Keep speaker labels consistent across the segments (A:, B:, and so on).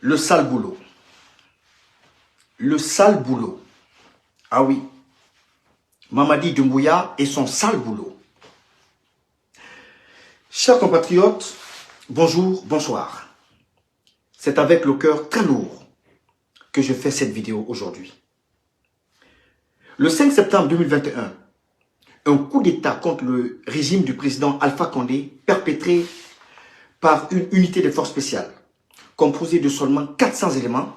A: Le sale boulot. Le sale boulot. Ah oui. Mamadi Doumbouya et son sale boulot. Chers compatriotes, bonjour, bonsoir. C'est avec le cœur très lourd que je fais cette vidéo aujourd'hui. Le 5 septembre 2021, un coup d'État contre le régime du président Alpha Condé perpétré par une unité de forces spéciales composée de seulement 400 éléments,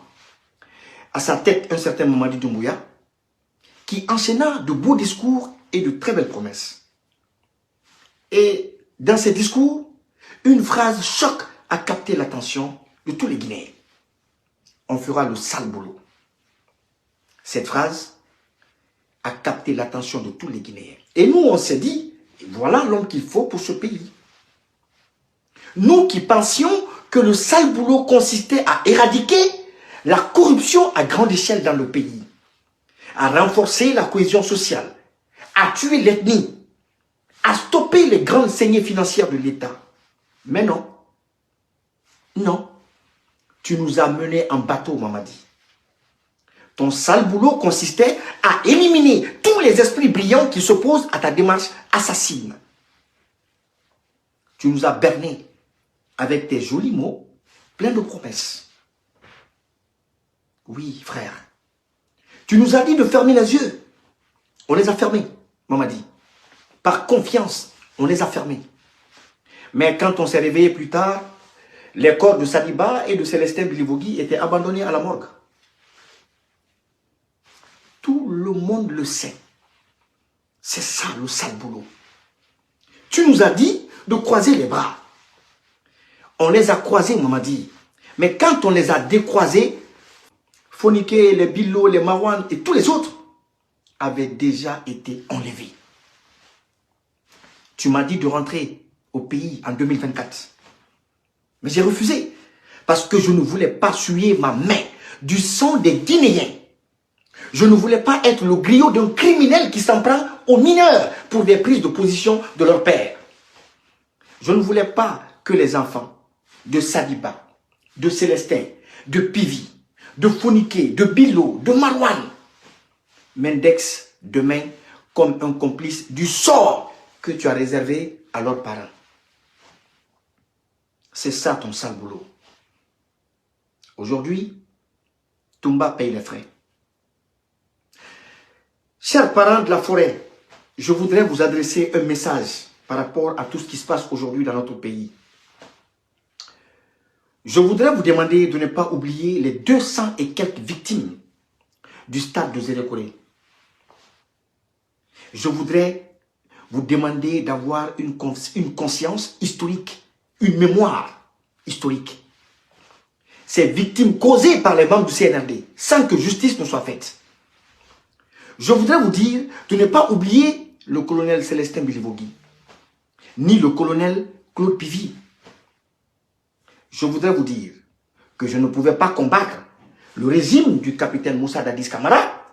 A: à sa tête un certain Mamadi Doumbouya, qui enchaîna de beaux discours et de très belles promesses. Et dans ces discours, une phrase choc a capté l'attention de tous les Guinéens. On fera le sale boulot. Cette phrase a capté l'attention de tous les Guinéens. Et nous, on s'est dit, voilà l'homme qu'il faut pour ce pays. Nous qui pensions que le sale boulot consistait à éradiquer la corruption à grande échelle dans le pays, à renforcer la cohésion sociale, à tuer l'ethnie, à stopper les grandes saignées financières de l'État. Mais non, non, tu nous as menés en bateau, Mamadi. Ton sale boulot consistait à éliminer tous les esprits brillants qui s'opposent à ta démarche assassine. Tu nous as bernés avec tes jolis mots, pleins de promesses. Oui, frère. Tu nous as dit de fermer les yeux. On les a fermés, Mamadi. Par confiance, on les a fermés. Mais quand on s'est réveillé plus tard, les corps de Sadiba et de Célestin Bilivogui étaient abandonnés à la morgue. Tout le monde le sait. C'est ça le sale boulot. Tu nous as dit de croiser les bras. On les a croisés, Mamadi. Mais quand on les a décroisés, Foniké, les Billo, les Marwan et tous les autres avaient déjà été enlevés. Tu m'as dit de rentrer au pays en 2024. Mais j'ai refusé. Parce que je ne voulais pas souiller ma main du sang des Guinéens. Je ne voulais pas être le griot d'un criminel qui s'en prend aux mineurs pour des prises de position de leur père. Je ne voulais pas que les enfants de Sadiba, de Célestin, de Pivi, de Foniké, de Billo, de Marwan m'indexent demain comme un complice du sort que tu as réservé à leurs parents. C'est ça ton sale boulot. Aujourd'hui, Toumba paye les frais. Chers parents de la forêt, je voudrais vous adresser un message par rapport à tout ce qui se passe aujourd'hui dans notre pays. Je voudrais vous demander de ne pas oublier les 200 et quelques victimes du stade de Zérékoré. Je voudrais vous demander d'avoir une conscience historique, une mémoire historique. Ces victimes causées par les membres du CNRD, sans que justice ne soit faite. Je voudrais vous dire de ne pas oublier le colonel Célestin Bilivogui, ni le colonel Claude Pivi. Je voudrais vous dire que je ne pouvais pas combattre le régime du capitaine Moussa Dadis Camara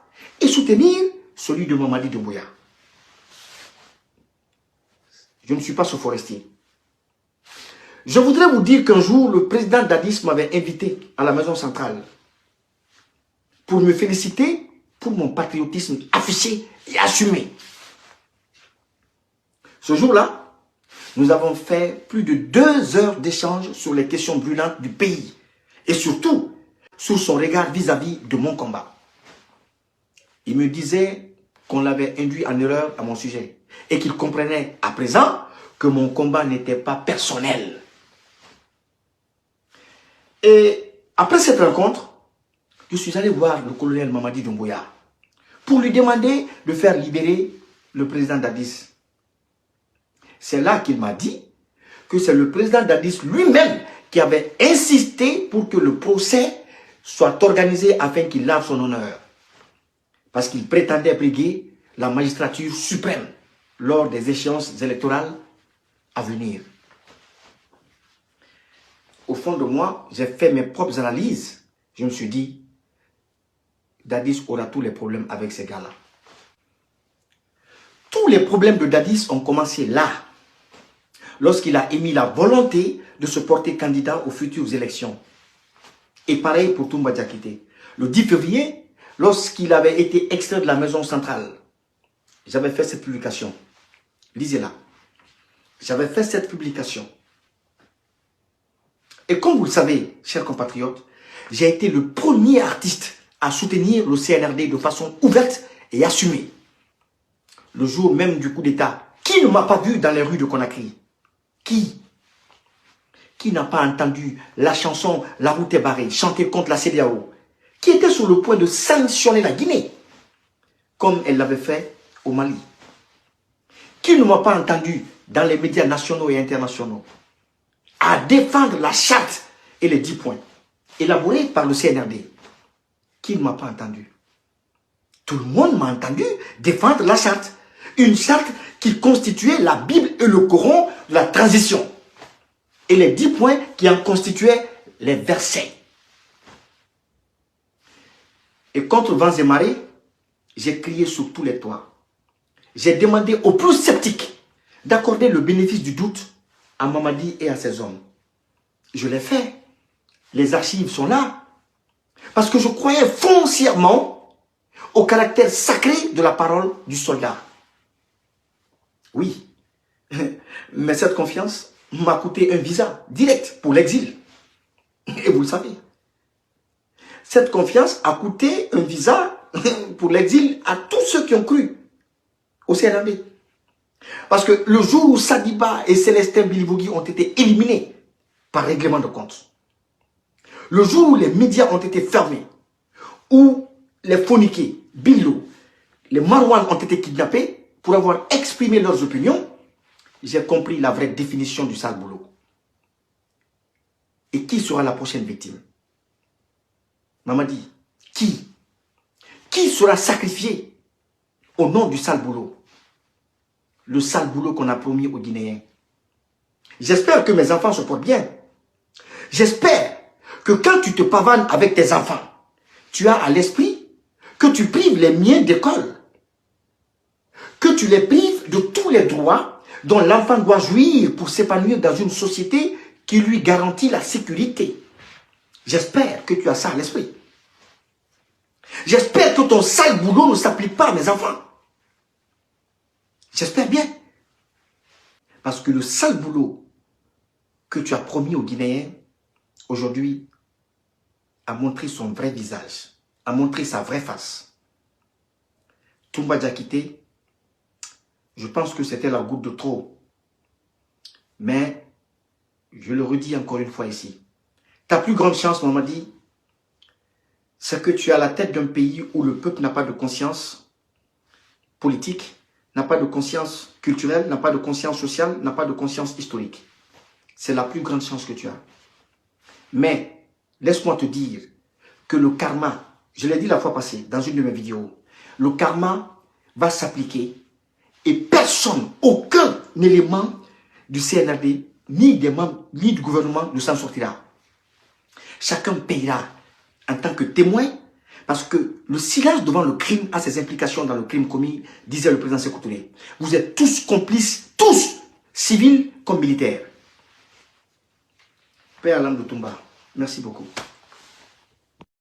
A: et soutenir celui de Mamadi Doumbouya. Je ne suis pas ce forestier. Je voudrais vous dire qu'un jour, le président Dadis m'avait invité à la maison centrale pour me féliciter pour mon patriotisme affiché et assumé. Ce jour-là, nous avons fait plus de 2 heures d'échange sur les questions brûlantes du pays et surtout sur son regard vis-à-vis de mon combat. Il me disait qu'on l'avait induit en erreur à mon sujet et qu'il comprenait à présent que mon combat n'était pas personnel. Et après cette rencontre, je suis allé voir le colonel Mamadi Doumbouya pour lui demander de faire libérer le président Dadis. C'est là qu'il m'a dit que c'est le président Dadis lui-même qui avait insisté pour que le procès soit organisé afin qu'il lave son honneur. Parce qu'il prétendait briguer la magistrature suprême lors des échéances électorales à venir. Au fond de moi, j'ai fait mes propres analyses. Je me suis dit, Dadis aura tous les problèmes avec ces gars-là. Tous les problèmes de Dadis ont commencé là, lorsqu'il a émis la volonté de se porter candidat aux futures élections. Et pareil pour Toumba Diakité. Le 10 février, lorsqu'il avait été extrait de la maison centrale, j'avais fait cette publication. Lisez-la. J'avais fait cette publication. Et comme vous le savez, chers compatriotes, j'ai été le premier artiste à soutenir le CNRD de façon ouverte et assumée. Le jour même du coup d'État, qui ne m'a pas vu dans les rues de Conakry? Qui n'a pas entendu la chanson La route est barrée, chantée contre la CEDEAO, qui était sur le point de sanctionner la Guinée, comme elle l'avait fait au Mali? Qui ne m'a pas entendu dans les médias nationaux et internationaux à défendre la charte et les 10 points élaborés par le CNRD? Qui ne m'a pas entendu? Tout le monde m'a entendu défendre la charte. Une charte qui constituait la Bible et le Coran de la transition. Et les 10 points qui en constituaient les versets. Et contre vents et marées, j'ai crié sur tous les toits. J'ai demandé aux plus sceptiques d'accorder le bénéfice du doute à Mamadi et à ses hommes. Je l'ai fait. Les archives sont là. Parce que je croyais foncièrement au caractère sacré de la parole du soldat. Oui. Mais cette confiance m'a coûté un visa direct pour l'exil. Et vous le savez. Cette confiance a coûté un visa pour l'exil à tous ceux qui ont cru au CNRD. Parce que le jour où Sadiba et Célestin Bilivogui ont été éliminés par règlement de compte, le jour où les médias ont été fermés, où les phoniqués, Billo, les Marouane ont été kidnappés pour avoir exprimé leurs opinions, j'ai compris la vraie définition du sale boulot. Et qui sera la prochaine victime? Mamadi, qui? Qui sera sacrifié au nom du sale boulot? Le sale boulot qu'on a promis aux Guinéens. J'espère que mes enfants se portent bien. J'espère que quand tu te pavanes avec tes enfants, tu as à l'esprit que tu prives les miens d'école. Que tu les prives de tous les droits dont l'enfant doit jouir pour s'épanouir dans une société qui lui garantit la sécurité. J'espère que tu as ça à l'esprit. J'espère que ton sale boulot ne s'applique pas à mes enfants. J'espère bien. Parce que le sale boulot que tu as promis aux Guinéens, aujourd'hui, a montré son vrai visage, a montré sa vraie face. Toumba Diakité, je pense que c'était la goutte de trop. Mais, je le redis encore une fois ici, ta plus grande chance, Mamadi, c'est que tu es à la tête d'un pays où le peuple n'a pas de conscience politique, n'a pas de conscience culturelle, n'a pas de conscience sociale, n'a pas de conscience historique. C'est la plus grande chance que tu as. Mais, laisse-moi te dire que le karma, je l'ai dit la fois passée dans une de mes vidéos, le karma va s'appliquer et personne, aucun élément du CNRD, ni des membres, ni du gouvernement ne s'en sortira. Chacun payera en tant que témoin parce que le silence devant le crime a ses implications dans le crime commis, disait le président Sékou Touré. Vous êtes tous complices, tous, civils comme militaires. Père Alam de Toumba, merci beaucoup.